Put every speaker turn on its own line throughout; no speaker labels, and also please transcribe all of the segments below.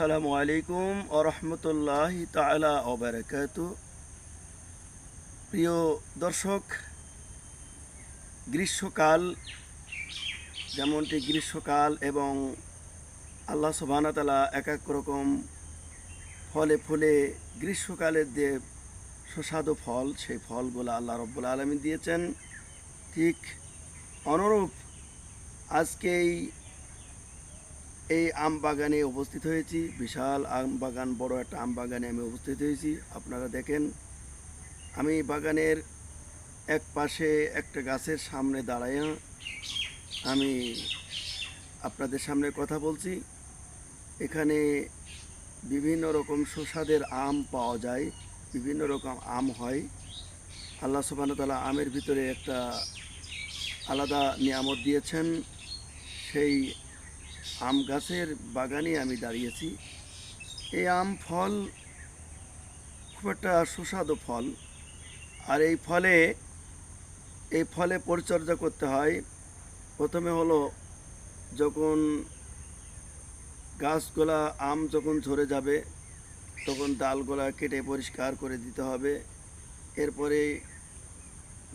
আসসালামু আলাইকুম ওরহমতুল্লাহি তাআলা ওয়া বারাকাতু। প্রিয় দর্শক, গ্রীষ্মকাল যেমনটি গ্রীষ্মকাল এবং আল্লাহ সুবহানাহু ওয়া তাআলা এক এক রকম ফলে ফুলে গ্রীষ্মকালের যে সুস্বাদু ফল, সেই ফলগুলো আল্লাহ রব্বুল আলামিন দিয়েছেন। ঠিক অনুরূপ আজকে এই আম বাগানে উপস্থিত হয়েছি। বিশাল আম বাগান, বড় একটা আম বাগানে আমি উপস্থিত হয়েছি। আপনারা দেখেন, আমি বাগানের এক পাশে একটা গাছের সামনে দাঁড়াইয়া আমি আপনাদের সামনে কথা বলছি। এখানে বিভিন্ন রকম সুস্বাদের আম পাওয়া যায়, বিভিন্ন রকম আম হয়। আল্লাহ সুবহানাহু ওয়া তাআলা আমের ভিতরে একটা আলাদা নিয়ামত দিয়েছেন। সেই আম গাছের বাগানে আমি দাঁড়িয়েছি। এই আম ফল খুব একটা সুস্বাদু ফল, আর এই ফলে পরিচর্যা করতে হয়। প্রথমে হলো, যখন গাছগুলা আম যখন ঝরে যাবে তখন ডালগুলা কেটে পরিষ্কার করে দিতে হবে। এরপরে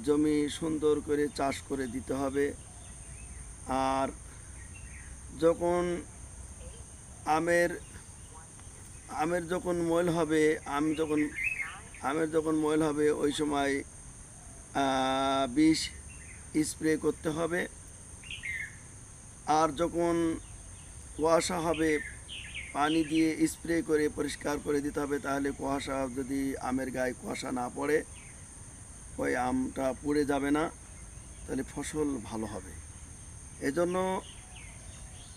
জমি সুন্দর করে চাষ করে দিতে হবে। আর যখন আমের আমের যখন ময়ল হবে আমের যখন ময়ল হবে ওই সময় বিষ স্প্রে করতে হবে। আর যখন কুয়াশা হবে, পানি দিয়ে স্প্রে করে পরিষ্কার করে দিতে হবে। তাহলে কুয়াশা, যদি আমের গায়ে কুয়াশা না পড়ে, ওই আমটা পুড়ে যাবে না, তাহলে ফসল ভালো হবে। এজন্য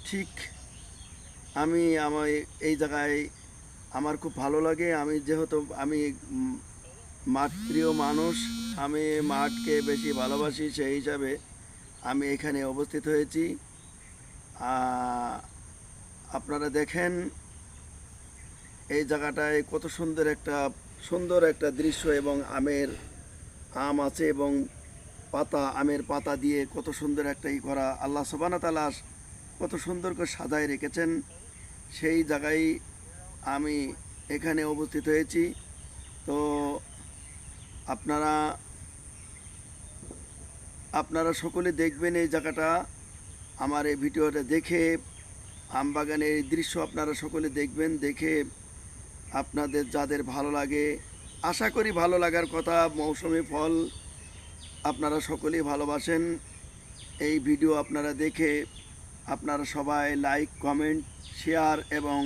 ঠিক আমার এই জায়গায় আমার খুব ভালো লাগে। যেহেতু আমি মাঠ প্রিয় মানুষ, আমি মাঠকে বেশি ভালোবাসি, সেই হিসাবে আমি এখানে উপস্থিত হয়েছি। আপনারা দেখেন এই জায়গাটায় কত সুন্দর একটা দৃশ্য, এবং আম আছে, এবং আমের পাতা দিয়ে কত সুন্দর একটা করা, আল্লাহ সুবহানাহু ওয়া তাআলা কত সুন্দর করে সাজায় রেখেছেন। সেই জায়গায় আমি এখানে উপস্থিত হয়েছি। তো আপনারা সকলে দেখবেন এই জায়গাটা। আমার এই ভিডিওটা দেখে আম বাগানের এই দৃশ্য আপনারা সকলে দেখবেন। দেখে আপনাদের যাদের ভালো লাগে, আশা করি ভালো লাগার কথা, মৌসুমি ফল আপনারা সকলেই ভালোবাসেন। এই ভিডিও আপনারা দেখে আপনারা সবাই লাইক, কমেন্ট, শেয়ার এবং